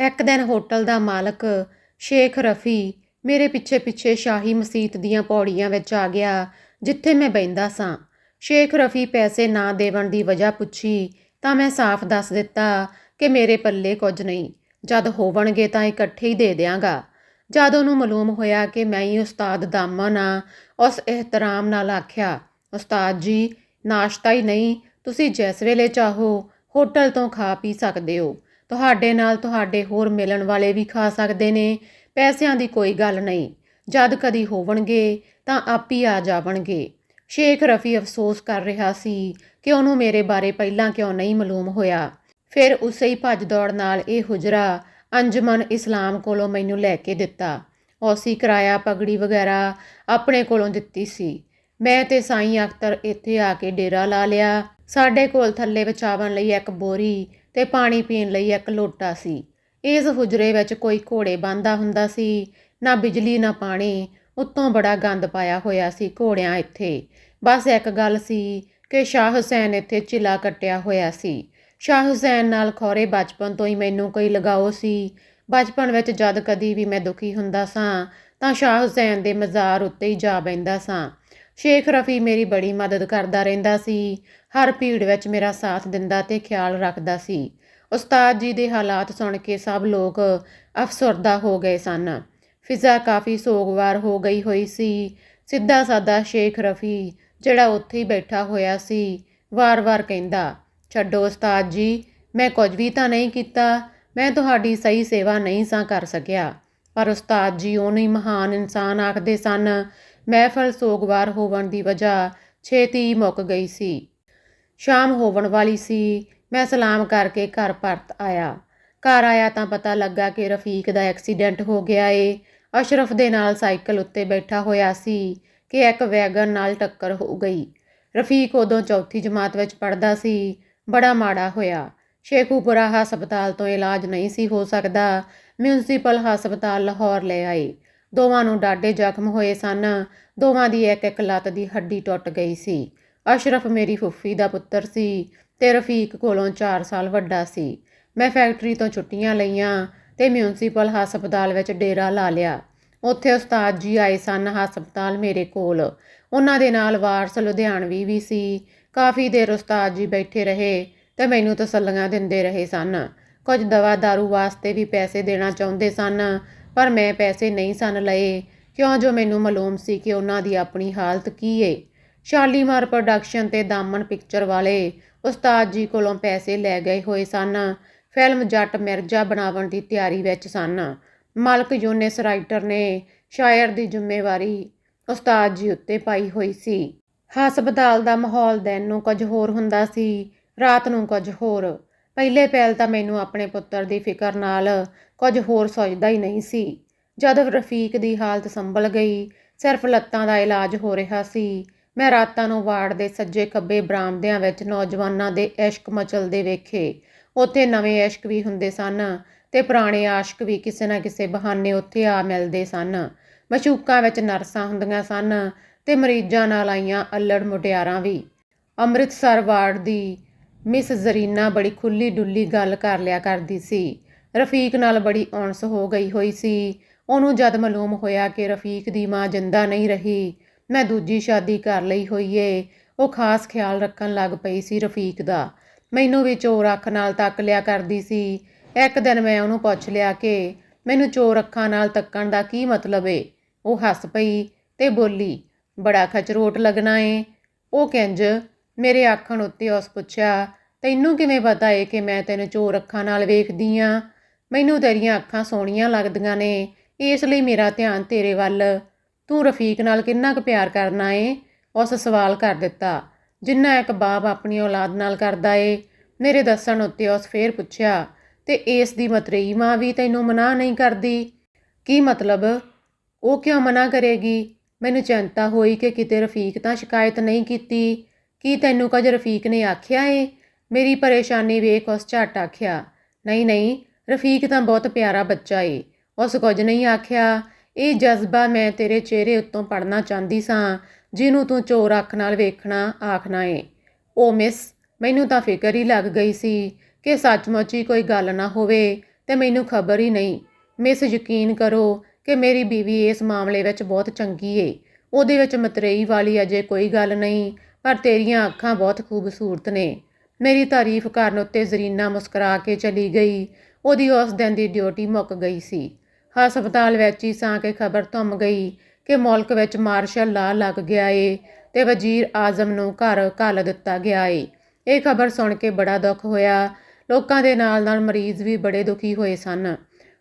ਇੱਕ ਦਿਨ ਹੋਟਲ ਦਾ ਮਾਲਕ ਸ਼ੇਖ ਰਫੀ ਮੇਰੇ ਪਿੱਛੇ ਪਿੱਛੇ ਸ਼ਾਹੀ ਮਸੀਤ ਦੀਆਂ ਪੌੜੀਆਂ ਵਿੱਚ ਆ ਗਿਆ, ਜਿੱਥੇ ਮੈਂ ਬਹਿੰਦਾ ਸਾਂ। ਸ਼ੇਖ ਰਫੀ ਪੈਸੇ ਨਾ ਦੇਵਣ ਦੀ ਵਜ੍ਹਾ ਪੁੱਛੀ ਤਾਂ ਮੈਂ ਸਾਫ਼ ਦੱਸ ਦਿੱਤਾ ਕਿ ਮੇਰੇ ਪੱਲੇ ਕੁਝ ਨਹੀਂ, ਜਦ ਹੋਵਣਗੇ ਤਾਂ ਇਕੱਠੇ ਹੀ ਦੇ ਦਿਆਂਗਾ। ਜਦ ਉਹਨੂੰ ਮਾਲੂਮ ਹੋਇਆ ਕਿ ਮੈਂ ਹੀ ਉਸਤਾਦ ਦਾਮਨ ਆ, ਉਸ ਇਹਤਰਾਮ ਨਾਲ ਆਖਿਆ, ਉਸਤਾਦ ਜੀ, ਨਾਸ਼ਤਾ ਹੀ ਨਹੀਂ, ਤੁਸੀਂ ਜਿਸ ਵੇਲੇ ਚਾਹੋ ਹੋਟਲ ਤੋਂ ਖਾ ਪੀ ਸਕਦੇ ਹੋ। ਤੁਹਾਡੇ ਨਾਲ ਤੁਹਾਡੇ ਹੋਰ ਮਿਲਣ ਵਾਲੇ ਵੀ ਖਾ ਸਕਦੇ ਨੇ, ਪੈਸਿਆਂ ਦੀ ਕੋਈ ਗੱਲ ਨਹੀਂ। ਜਦ ਕਦੀ ਹੋਵਣਗੇ ਤਾਂ ਆਪ ਹੀ ਆ ਜਾਵਣਗੇ। ਸ਼ੇਖ ਰਫੀ ਅਫਸੋਸ ਕਰ ਰਿਹਾ ਸੀ ਕਿ ਉਹਨੂੰ ਮੇਰੇ ਬਾਰੇ ਪਹਿਲਾਂ ਕਿਉਂ ਨਹੀਂ ਮਾਲੂਮ ਹੋਇਆ। ਫਿਰ ਉਸੇ ਹੀ ਭੱਜ ਦੌੜ ਨਾਲ ਇਹ ਹੁਜਰਾ ਅੰਜਮਨ ਇਸਲਾਮ ਕੋਲੋਂ ਮੈਨੂੰ ਲੈ ਕੇ ਦਿੱਤਾ। ਉਸੀ ਕਿਰਾਇਆ ਪਗੜੀ ਵਗੈਰਾ ਆਪਣੇ ਕੋਲੋਂ ਦਿੱਤੀ ਸੀ। ਮੈਂ ਤੇ ਸਾਈਂ ਅਖਤਰ ਇੱਥੇ ਆ ਕੇ ਡੇਰਾ ਲਾ ਲਿਆ। ਸਾਡੇ ਕੋਲ ਥੱਲੇ ਵਿਛਾਵਣ ਲਈ ਇੱਕ ਬੋਰੀ ਤੇ ਪਾਣੀ ਪੀਣ ਲਈ ਇੱਕ ਲੋਟਾ ਸੀ। ਇਸ ਹੁਜਰੇ ਵਿੱਚ ਕੋਈ ਘੋੜੇ ਬੰਨ੍ਹਦਾ ਹੁੰਦਾ ਸੀ, ਨਾ ਬਿਜਲੀ ਨਾ ਪਾਣੀ। ਉੱਤੋਂ ਬੜਾ ਗੰਦ ਪਾਇਆ ਹੋਇਆ ਸੀ ਘੋੜਿਆਂ ਇੱਥੇ। ਬਸ ਇੱਕ ਗੱਲ ਸੀ ਕਿ ਸ਼ਾਹ ਹੁਸੈਨ ਇੱਥੇ ਚਿਲਾ ਕੱਟਿਆ ਹੋਇਆ ਸੀ। ਸ਼ਾਹ ਹੁਸੈਨ ਨਾਲ ਖੌਰੇ ਬਚਪਨ ਤੋਂ ਹੀ ਮੈਨੂੰ ਕੋਈ ਲਗਾਓ ਸੀ। ਬਚਪਨ ਵਿੱਚ ਜਦ ਕਦੀ ਵੀ ਮੈਂ ਦੁਖੀ ਹੁੰਦਾ ਸਾਂ ਤਾਂ ਸ਼ਾਹ ਹੁਸੈਨ ਦੇ ਮਜ਼ਾਰ ਉੱਤੇ ਹੀ ਜਾ ਬਹਿੰਦਾ ਸਾਂ। ਸ਼ੇਖ ਰਫੀ ਮੇਰੀ ਬੜੀ ਮਦਦ ਕਰਦਾ ਰਹਿੰਦਾ ਸੀ। ਹਰ ਭੀੜ ਵਿੱਚ ਮੇਰਾ ਸਾਥ ਦਿੰਦਾ ਤੇ ਖਿਆਲ ਰੱਖਦਾ ਸੀ। ਉਸਤਾਦ ਜੀ ਦੇ ਹਾਲਾਤ ਸੁਣ ਕੇ ਸਭ ਲੋਕ ਅਫਸਰਦਾ ਹੋ ਗਏ ਸਨ। ਫਿਜ਼ਾ ਕਾਫੀ ਸੋਗਵਾਰ ਹੋ ਗਈ ਹੋਈ ਸੀ। ਸਿੱਧਾ ਸਾਦਾ ਸ਼ੇਖ ਰਫੀ, ਜਿਹੜਾ ਉੱਥੇ ਹੀ ਬੈਠਾ ਹੋਇਆ ਸੀ, ਵਾਰ-ਵਾਰ ਕਹਿੰਦਾ, ਛੱਡੋ ਉਸਤਾਦ ਜੀ, ਮੈਂ ਕੁਝ ਵੀ ਤਾਂ ਨਹੀਂ ਕੀਤਾ। ਮੈਂ ਤੁਹਾਡੀ ਸਹੀ ਸੇਵਾ ਨਹੀਂ ਸਾਂ ਕਰ ਸਕਿਆ। ਪਰ ਉਸਤਾਦ ਜੀ ਉਹਨੂੰ ਹੀ ਮਹਾਨ ਇਨਸਾਨ ਆਖਦੇ ਸਨ। ਮਹਿਫਲ ਸੋਗਵਾਰ ਹੋਵਣ ਦੀ ਵਜ੍ਹਾ ਛੇਤੀ ਹੀ ਮੁੱਕ ਗਈ ਸੀ। ਸ਼ਾਮ ਹੋਵਣ ਵਾਲੀ ਸੀ। ਮੈਂ ਸਲਾਮ ਕਰਕੇ ਘਰ ਪਰਤ ਆਇਆ। ਘਰ ਆਇਆ ਤਾਂ ਪਤਾ ਲੱਗਾ ਕਿ ਰਫੀਕ ਦਾ ਐਕਸੀਡੈਂਟ ਹੋ ਗਿਆ ਏ। ਅਸ਼ਰਫ ਦੇ ਨਾਲ ਸਾਈਕਲ ਉੱਤੇ ਬੈਠਾ ਹੋਇਆ ਸੀ ਕਿ ਇੱਕ ਵੈਗਨ ਨਾਲ ਟੱਕਰ ਹੋ ਗਈ। ਰਫੀਕ ਉਦੋਂ ਚੌਥੀ ਜਮਾਤ ਵਿੱਚ ਪੜ੍ਹਦਾ ਸੀ। ਬੜਾ ਮਾੜਾ ਹੋਇਆ। ਸ਼ੇਖੂਪੁਰਾ ਹਸਪਤਾਲ ਤੋਂ ਇਲਾਜ ਨਹੀਂ ਸੀ ਹੋ ਸਕਦਾ। ਮਿਊਨਸਿਪਲ ਹਸਪਤਾਲ ਲਾਹੌਰ ਲੈ ਆਏ। ਦੋਵਾਂ ਨੂੰ ਡਾਢੇ ਜ਼ਖਮ ਹੋਏ ਸਨ। ਦੋਵਾਂ ਦੀ ਇੱਕ ਇੱਕ ਲੱਤ ਦੀ ਹੱਡੀ ਟੁੱਟ ਗਈ ਸੀ। ਅਸ਼ਰਫ ਮੇਰੀ ਫੁੱਫੀ ਦਾ ਪੁੱਤਰ ਸੀ ਤੇ ਰਫੀਕ ਕੋਲੋਂ 4 ਸਾਲ ਵੱਡਾ ਸੀ। ਮੈਂ ਫੈਕਟਰੀ ਤੋਂ ਛੁੱਟੀਆਂ ਲਈਆਂ ਤੇ ਮਿਊਨਸਿਪਲ ਹਸਪਤਾਲ ਵਿੱਚ ਡੇਰਾ ਲਾ ਲਿਆ। ਉੱਥੇ ਉਸਤਾਦ ਜੀ ਆਏ ਸਨ ਹਸਪਤਾਲ ਮੇਰੇ ਕੋਲ। ਉਹਨਾਂ ਦੇ ਨਾਲ ਵਾਰਸ ਲੁਧਿਆਣਵੀ ਵੀ ਸੀ। ਕਾਫੀ ਦੇਰ ਉਸਤਾਦ ਜੀ ਬੈਠੇ ਰਹੇ ਤੇ ਮੈਨੂੰ ਤਸੱਲੀਆਂ ਦਿੰਦੇ ਰਹੇ ਸਨ। ਕੁਝ ਦਵਾ ਦਾਰੂ ਵਾਸਤੇ ਵੀ ਪੈਸੇ ਦੇਣਾ ਚਾਹੁੰਦੇ ਸਨ, ਪਰ ਮੈਂ ਪੈਸੇ ਨਹੀਂ ਸਨ ਲਏ, ਕਿਉਂ ਜੋ ਮੈਨੂੰ ਮਾਲੂਮ ਸੀ ਕਿ ਉਹਨਾਂ ਦੀ ਆਪਣੀ ਹਾਲਤ ਕੀ ਏ। ਸ਼ਾਲੀਮਾਰ ਪ੍ਰੋਡਕਸ਼ਨ ਤੇ ਦਾਮਨ ਪਿਕਚਰ ਵਾਲੇ ਉਸਤਾਦ ਜੀ ਕੋਲੋਂ ਪੈਸੇ ਲੈ ਗਏ ਹੋਏ ਸਨ। ਫਿਲਮ ਜੱਟ ਮਿਰਜ਼ਾ ਬਣਾਉਣ ਦੀ ਤਿਆਰੀ ਵਿੱਚ ਸਨ। ਮਾਲਕ ਯੂਨਿਸ ਰਾਈਟਰ ਨੇ ਸ਼ਾਇਰ ਦੀ ਜ਼ਿੰਮੇਵਾਰੀ ਉਸਤਾਦ ਜੀ ਉੱਤੇ ਪਾਈ ਹੋਈ ਸੀ। ਹਸਪਤਾਲ ਦਾ ਮਾਹੌਲ ਦਿਨ ਨੂੰ ਕੁਝ ਹੋਰ ਹੁੰਦਾ ਸੀ, ਰਾਤ ਨੂੰ ਕੁਝ ਹੋਰ। ਪਹਿਲੇ ਪਹਿਲ ਤਾਂ ਮੈਨੂੰ ਆਪਣੇ ਪੁੱਤਰ ਦੀ ਫਿਕਰ ਨਾਲ ਕੁਝ ਹੋਰ ਸੋਚਦਾ ਹੀ ਨਹੀਂ ਸੀ। ਜਦ ਰਫੀਕ ਦੀ ਹਾਲਤ ਸੰਭਲ ਗਈ, ਸਿਰਫ ਲੱਤਾਂ ਦਾ ਇਲਾਜ ਹੋ ਰਿਹਾ ਸੀ, ਮੈਂ ਰਾਤਾਂ ਨੂੰ ਵਾਰਡ ਦੇ ਸੱਜੇ ਖੱਬੇ ਬਰਾਮਦਿਆਂ ਵਿੱਚ ਨੌਜਵਾਨਾਂ ਦੇ ਇਸ਼ਕ ਮਚਲਦੇ ਵੇਖੇ। ਉੱਥੇ ਨਵੇਂ ਇਸ਼ਕ ਵੀ ਹੁੰਦੇ ਸਨ ਤੇ ਪੁਰਾਣੇ ਆਸ਼ਕ ਵੀ ਕਿਸੇ ਨਾ ਕਿਸੇ ਬਹਾਨੇ ਉੱਥੇ ਆ ਮਿਲਦੇ ਸਨ। ਮਸ਼ੂਕਾਂ ਵਿੱਚ ਨਰਸਾਂ ਹੁੰਦੀਆਂ ਸਨ ਤੇ ਮਰੀਜ਼ਾਂ ਨਾਲ ਆਈਆਂ ਅੱਲੜ ਮੁਟਿਆਰਾਂ ਵੀ। ਅੰਮ੍ਰਿਤਸਰ ਵਾਰਡ ਦੀ ਮਿਸ ਜ਼ਰੀਨਾ ਬੜੀ ਖੁੱਲੀ ਡੁੱਲੀ ਗੱਲ ਕਰ ਲਿਆ ਕਰਦੀ ਸੀ। ਰਫੀਕ ਨਾਲ ਬੜੀ ਅਣਸ ਹੋ ਗਈ ਹੋਈ ਸੀ। ਉਹਨੂੰ ਜਦ ਮਾਲੂਮ ਹੋਇਆ ਕਿ ਰਫੀਕ ਦੀ ਮਾਂ ਜਿੰਦਾ ਨਹੀਂ ਰਹੀ, ਮੈਂ ਦੂਜੀ ਸ਼ਾਦੀ ਕਰ ਲਈ ਹੋਈ ਏ, ਉਹ ਖਾਸ ਖਿਆਲ ਰੱਖਣ ਲੱਗ ਪਈ ਸੀ ਰਫੀਕ ਦਾ। ਮੈਨੂੰ ਵੀ ਚੋਰ ਅੱਖ ਨਾਲ ਤੱਕ ਲਿਆ ਕਰਦੀ ਸੀ। ਇੱਕ ਦਿਨ ਮੈਂ ਉਹਨੂੰ ਪੁੱਛ ਲਿਆ ਕਿ ਮੈਨੂੰ ਚੋਰ ਅੱਖਾਂ ਨਾਲ ਤੱਕਣ ਦਾ ਕੀ ਮਤਲਬ ਏ। ਉਹ ਹੱਸ ਪਈ ਤੇ ਬੋਲੀ, ਬੜਾ ਖਚਰੋਟ ਲੱਗਣਾ ਏ। ਉਹ ਕਿੰਜ? ਮੇਰੇ ਆਖਣ ਉੱਤੇ ਉਸ ਪੁੱਛਿਆ, ਤੈਨੂੰ ਕਿਵੇਂ ਪਤਾ ਏ ਕਿ ਮੈਂ ਤੈਨੂੰ ਚੋਰ ਅੱਖਾਂ ਨਾਲ ਵੇਖਦੀ ਆਂ? ਮੈਨੂੰ ਤੇਰੀਆਂ ਅੱਖਾਂ ਸੋਹਣੀਆਂ ਲੱਗਦੀਆਂ ਨੇ, ਇਸ ਲਈ ਮੇਰਾ ਧਿਆਨ ਤੇਰੇ ਵੱਲ। ਤੂੰ ਰਫੀਕ ਨਾਲ ਕਿੰਨਾ ਕੁ ਪਿਆਰ ਕਰਨਾ ਏ? ਉਸ ਸਵਾਲ ਕਰ ਦਿੱਤਾ, ਜਿੰਨਾ ਇੱਕ ਬਾਪ ਆਪਣੀ ਔਲਾਦ ਨਾਲ ਕਰਦਾ ਏ। ਮੇਰੇ ਦੱਸਣ ਉੱਤੇ ਉਸ ਫੇਰ ਪੁੱਛਿਆ, ਤੇ ਇਸ ਦੀ ਮਤਰੇਈ ਮਾਂ ਵੀ ਤੈਨੂੰ ਮਨਾਹ ਨਹੀਂ ਕਰਦੀ? ਕੀ ਮਤਲਬ? ਉਹ ਕਿਉਂ ਮਨਾ ਕਰੇਗੀ? ਮੈਨੂੰ ਚਿੰਤਾ ਹੋਈ ਕਿ ਕਿਤੇ ਰਫੀਕ ਤਾਂ ਸ਼ਿਕਾਇਤ ਨਹੀਂ ਕੀਤੀ। ਕੀ ਤੈਨੂੰ ਕੁਝ ਰਫੀਕ ਨੇ ਆਖਿਆ ਏ? ਮੇਰੀ ਪਰੇਸ਼ਾਨੀ ਵੇਖ ਉਸ ਝੱਟ ਆਖਿਆ, ਨਹੀਂ, ਰਫੀਕ ਤਾਂ ਬਹੁਤ ਪਿਆਰਾ ਬੱਚਾ ਏ। ਉਸ ਕੁਝ ਨਹੀਂ ਆਖਿਆ। ਇਹ ਜਜ਼ਬਾ ਮੈਂ ਤੇਰੇ ਚਿਹਰੇ ਉੱਤੋਂ ਪੜ੍ਹਨਾ ਚਾਹੁੰਦੀ ਸਾਂ, ਜਿਹਨੂੰ ਤੂੰ ਚੋਰ ਅੱਖ ਨਾਲ ਵੇਖਣਾ ਆਖਣਾ ਏ। ਉਹ ਮਿਸ, ਮੈਨੂੰ ਤਾਂ ਫਿਕਰ ਹੀ ਲੱਗ ਗਈ ਸੀ ਕਿ ਸੱਚਮੁੱਚ ਹੀ ਕੋਈ ਗੱਲ ਨਾ ਹੋਵੇ ਤੇ ਮੈਨੂੰ ਖਬਰ ਹੀ ਨਹੀਂ। ਮਿਸ ਯਕੀਨ ਕਰੋ ਕਿ ਮੇਰੀ ਬੀਵੀ ਇਸ ਮਾਮਲੇ ਵਿੱਚ ਬਹੁਤ ਚੰਗੀ ਏ। ਉਹਦੇ ਵਿੱਚ ਮਤਰੇਈ ਵਾਲੀ ਅਜੇ ਕੋਈ ਗੱਲ ਨਹੀਂ, ਪਰ ਤੇਰੀਆਂ ਅੱਖਾਂ ਬਹੁਤ ਖੂਬਸੂਰਤ ਨੇ। ਮੇਰੀ ਤਾਰੀਫ ਕਰਨ ਉੱਤੇ ਜ਼ਰੀਨਾ ਮੁਸਕਰਾ ਕੇ ਚਲੀ ਗਈ। ਉਹਦੀ ਉਸ ਦਿਨ ਦੀ ਡਿਊਟੀ ਮੁੱਕ ਗਈ ਸੀ। ਹਸਪਤਾਲ ਵਿੱਚ ਹੀ ਸਾਂ ਕਿ ਖਬਰ ਧੁੰਮ ਗਈ ਕਿ ਮੁਲਕ ਵਿੱਚ ਮਾਰਸ਼ਲ ਲਾ ਲੱਗ ਗਿਆ ਏ ਤੇ ਵਜ਼ੀਰ ਆਜ਼ਮ ਨੂੰ ਘਰ ਘੱਲ ਦਿੱਤਾ ਗਿਆ ਏ। ਇਹ ਖਬਰ ਸੁਣ ਕੇ ਬੜਾ ਦੁੱਖ ਹੋਇਆ। ਲੋਕਾਂ ਦੇ ਨਾਲ ਮਰੀਜ਼ ਵੀ ਬੜੇ ਦੁਖੀ ਹੋਏ ਸਨ।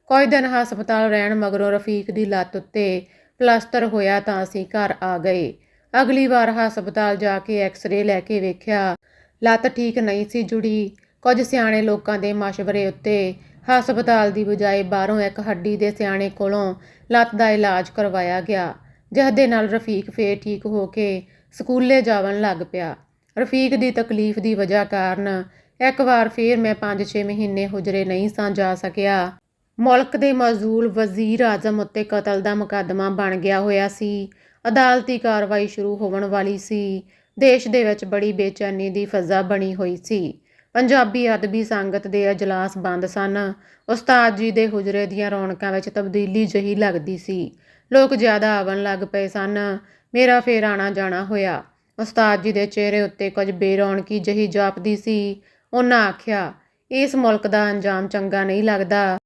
ਕੁਝ ਦਿਨ ਹਸਪਤਾਲ ਰਹਿਣ ਮਗਰੋਂ ਰਫੀਕ ਦੀ ਲੱਤ ਉੱਤੇ ਪਲਾਸਟਰ ਹੋਇਆ ਤਾਂ ਅਸੀਂ ਘਰ ਆ ਗਏ। ਅਗਲੀ ਵਾਰ ਹਸਪਤਾਲ ਜਾ ਕੇ ਐਕਸ-ਰੇ ਲੈ ਕੇ ਵੇਖਿਆ, ਲੱਤ ਠੀਕ ਨਹੀਂ ਸੀ ਜੁੜੀ। ਕੁਝ ਸਿਆਣੇ ਲੋਕਾਂ ਦੇ ਮਸ਼ਵਰੇ ਉੱਤੇ ਹਸਪਤਾਲ ਦੀ ਬਜਾਏ ਬਾਹਰੋਂ ਇੱਕ ਹੱਡੀ ਦੇ ਸਿਆਣੇ ਕੋਲੋਂ ਲੱਤ ਦਾ ਇਲਾਜ ਕਰਵਾਇਆ ਗਿਆ, ਜਿਸ ਦੇ ਨਾਲ ਰਫੀਕ ਫੇਰ ਠੀਕ ਹੋ ਕੇ ਸਕੂਲੇ ਜਾਵਣ ਲੱਗ ਪਿਆ। ਰਫੀਕ ਦੀ ਤਕਲੀਫ ਦੀ ਵਜ੍ਹਾ ਕਾਰਨ ਇੱਕ ਵਾਰ ਫੇਰ ਮੈਂ 5-6 ਮਹੀਨੇ ਹੁਜਰੇ ਨਹੀਂ ਸਾਂ ਜਾ ਸਕਿਆ। ਮੁਲਕ ਦੇ ਮਜ਼ਦੂਰ ਵਜ਼ੀਰ ਆਜ਼ਮ ਉੱਤੇ ਕਤਲ ਦਾ ਮੁਕੱਦਮਾ ਬਣ ਗਿਆ ਹੋਇਆ ਸੀ। ਅਦਾਲਤੀ ਕਾਰਵਾਈ ਸ਼ੁਰੂ ਹੋਣ ਵਾਲੀ ਸੀ। ਦੇਸ਼ ਦੇ ਵਿੱਚ ਬੜੀ ਬੇਚੈਨੀ ਦੀ ਫਜ਼ਾ ਬਣੀ ਹੋਈ ਸੀ। ਪੰਜਾਬੀ ਅਦਬੀ ਸੰਗਤ ਦੇ ਅਜਲਾਸ ਬੰਦ ਸਨ। ਉਸਤਾਦ ਜੀ ਦੇ ਹੁਜਰੇ ਦੀਆਂ ਰੌਣਕਾਂ ਵਿੱਚ ਤਬਦੀਲੀ ਜਿਹੀ ਲੱਗਦੀ ਸੀ। ਲੋਕ ਜ਼ਿਆਦਾ ਆਵਣ ਲੱਗ ਪਏ ਸਨ। ਮੇਰਾ ਫੇਰ ਆਣਾ ਜਾਣਾ ਹੋਇਆ। ਉਸਤਾਦ ਜੀ ਦੇ ਚਿਹਰੇ ਉੱਤੇ ਕੁਝ ਬੇਰੌਣਕੀ ਜਿਹੀ ਜਾਪਦੀ ਸੀ। ਉਹਨਾਂ ਆਖਿਆ, ਇਸ ਮੁਲਕ ਦਾ ਅੰਜਾਮ ਚੰਗਾ ਨਹੀਂ ਲੱਗਦਾ।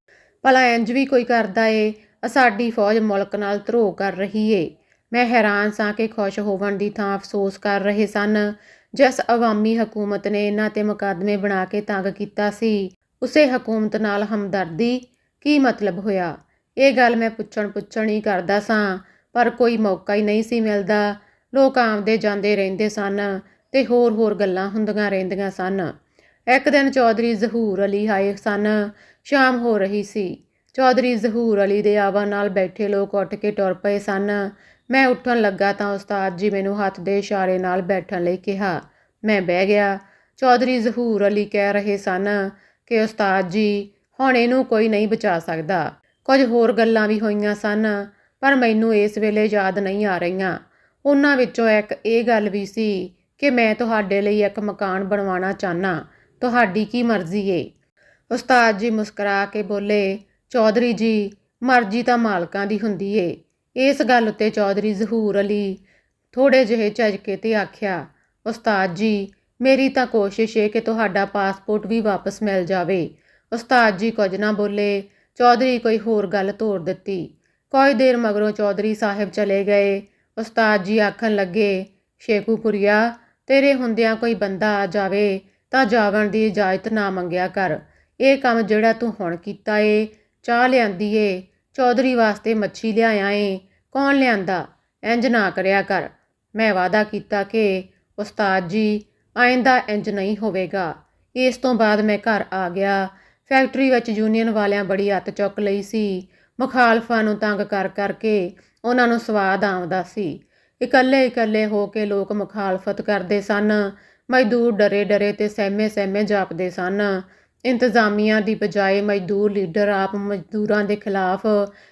ਭਲਾ ਇੰਜ ਵੀ ਕੋਈ ਕਰਦਾ ਏ? ਸਾਡੀ ਫੌਜ ਮੁਲਕ ਨਾਲ ਧਰੋਹ ਕਰ ਰਹੀ ਏ। ਮੈਂ ਹੈਰਾਨ ਸਾਂ ਕਿ ਖੁਸ਼ ਹੋਵਣ ਦੀ ਥਾਂ ਅਫਸੋਸ ਕਰ ਰਹੇ ਸਨ। ਜਿਸ ਅਵਾਮੀ ਹਕੂਮਤ ਨੇ ਇਹਨਾਂ ਤੇ ਮੁਕੱਦਮੇ ਬਣਾ ਕੇ ਤੰਗ ਕੀਤਾ ਸੀ, ਉਸੇ ਹਕੂਮਤ ਨਾਲ ਹਮਦਰਦੀ ਕੀ ਮਤਲਬ ਹੋਇਆ? ਇਹ ਗੱਲ ਮੈਂ ਪੁੱਛਣ ਹੀ ਕਰਦਾ ਸਾਂ, ਪਰ ਕੋਈ ਮੌਕਾ ਹੀ ਨਹੀਂ ਸੀ ਮਿਲਦਾ। ਲੋਕ ਆਉਂਦੇ ਜਾਂਦੇ ਰਹਿੰਦੇ ਸਨ ਤੇ ਹੋਰ ਗੱਲਾਂ ਹੁੰਦੀਆਂ ਰਹਿੰਦੀਆਂ ਸਨ। ਇੱਕ ਦਿਨ ਚੌਧਰੀ ਜ਼ਹੂਰ ਅਲੀ ਆਏ ਸਨ। ਸ਼ਾਮ ਹੋ ਰਹੀ ਸੀ। ਚੌਧਰੀ ਜ਼ਹੂਰ ਅਲੀ ਦੇ ਆਵਾ ਨਾਲ ਬੈਠੇ ਲੋਕ ਉੱਠ ਕੇ ਟੁਰ ਪਏ ਸਨ। ਮੈਂ ਉੱਠਣ ਲੱਗਾ ਤਾਂ ਉਸਤਾਦ ਜੀ ਮੈਨੂੰ ਹੱਥ ਦੇ ਇਸ਼ਾਰੇ ਨਾਲ ਬੈਠਣ ਲਈ ਕਿਹਾ। ਮੈਂ ਬਹਿ ਗਿਆ। ਚੌਧਰੀ ਜ਼ਹੂਰ ਅਲੀ ਕਹਿ ਰਹੇ ਸਨ ਕਿ ਉਸਤਾਦ ਜੀ, ਹੁਣ ਇਹਨੂੰ ਕੋਈ ਨਹੀਂ ਬਚਾ ਸਕਦਾ। ਕੁਝ ਹੋਰ ਗੱਲਾਂ ਵੀ ਹੋਈਆਂ ਸਨ, ਪਰ ਮੈਨੂੰ ਇਸ ਵੇਲੇ ਯਾਦ ਨਹੀਂ ਆ ਰਹੀਆਂ। ਉਹਨਾਂ ਵਿੱਚੋਂ ਇੱਕ ਇਹ ਗੱਲ ਵੀ ਸੀ ਕਿ ਮੈਂ ਤੁਹਾਡੇ ਲਈ ਇੱਕ ਮਕਾਨ ਬਣਵਾਉਣਾ ਚਾਹੁੰਦਾ। ਤੁਹਾਡੀ ਕੀ ਮਰਜ਼ੀ ਏ? ਉਸਤਾਦ ਜੀ ਮੁਸਕਰਾ ਕੇ ਬੋਲੇ, ਚੌਧਰੀ ਜੀ, ਮਰਜ਼ੀ ਤਾਂ ਮਾਲਕਾਂ ਦੀ ਹੁੰਦੀ ਏ। ਇਸ ਗੱਲ ਉੱਤੇ ਚੌਧਰੀ ਜ਼ਹੂਰ ਅਲੀ ਥੋੜ੍ਹੇ ਜਿਹੇ ਝਿਜਕੇ ਤੇ ਆਖਿਆ, ਉਸਤਾਦ ਜੀ, ਮੇਰੀ ਤਾਂ ਕੋਸ਼ਿਸ਼ ਏ ਕਿ ਤੁਹਾਡਾ ਪਾਸਪੋਰਟ ਵੀ ਵਾਪਸ ਮਿਲ ਜਾਵੇ। ਉਸਤਾਦ ਜੀ ਕੁਝ ਨਾ ਬੋਲੇ। ਚੌਧਰੀ ਕੋਈ ਹੋਰ ਗੱਲ ਤੋਰ ਦਿੱਤੀ। ਕੁਝ ਦੇਰ ਮਗਰੋਂ ਚੌਧਰੀ ਸਾਹਿਬ ਚਲੇ ਗਏ। ਉਸਤਾਦ ਜੀ ਆਖਣ ਲੱਗੇ, ਸ਼ੇਖੂਪੁਰੀਆ, ਤੇਰੇ ਹੁੰਦਿਆਂ ਕੋਈ ਬੰਦਾ ਆ ਜਾਵੇ ਤਾਂ ਜਾਵਣ ਦੀ ਇਜਾਜ਼ਤ ਨਾ ਮੰਗਿਆ ਕਰ। ਇਹ ਕੰਮ ਜਿਹੜਾ ਤੂੰ ਹੁਣ ਕੀਤਾ ਏ, ਚਾਹ ਲਿਆਂਦੀ ਏ, ਚੌਧਰੀ ਵਾਸਤੇ ਮੱਛੀ ਲਿਆਇਆ ਏ, ਕੌਣ ਲਿਆਂਦਾ? ਇੰਜ ਨਾ ਕਰਿਆ ਕਰ। ਮੈਂ ਵਾਅਦਾ ਕੀਤਾ ਕਿ ਉਸਤਾਦ ਜੀ, ਆਇੰਦਾ ਇੰਜ ਨਹੀਂ ਹੋਵੇਗਾ। ਇਸ ਤੋਂ ਬਾਅਦ ਮੈਂ ਘਰ ਆ ਗਿਆ। ਫੈਕਟਰੀ ਵਿੱਚ ਯੂਨੀਅਨ ਵਾਲਿਆਂ ਬੜੀ ਅੱਤ ਚੁੱਕ ਲਈ ਸੀ। ਮੁਖਾਲਫਾਂ ਨੂੰ ਤੰਗ ਕਰਕੇ ਉਹਨਾਂ ਨੂੰ ਸਵਾਦ ਆਉਂਦਾ ਸੀ। ਇਕੱਲੇ ਹੋ ਕੇ ਲੋਕ ਮੁਖਾਲਫਤ ਕਰਦੇ ਸਨ। ਮਜ਼ਦੂਰ ਡਰੇ ਤੇ ਸਹਿਮੇ ਜਾਪਦੇ ਸਨ। ਇੰਤਜ਼ਾਮੀਆਂ ਦੀ ਬਜਾਏ ਮਜ਼ਦੂਰ ਲੀਡਰ ਆਪ ਮਜ਼ਦੂਰਾਂ ਦੇ ਖਿਲਾਫ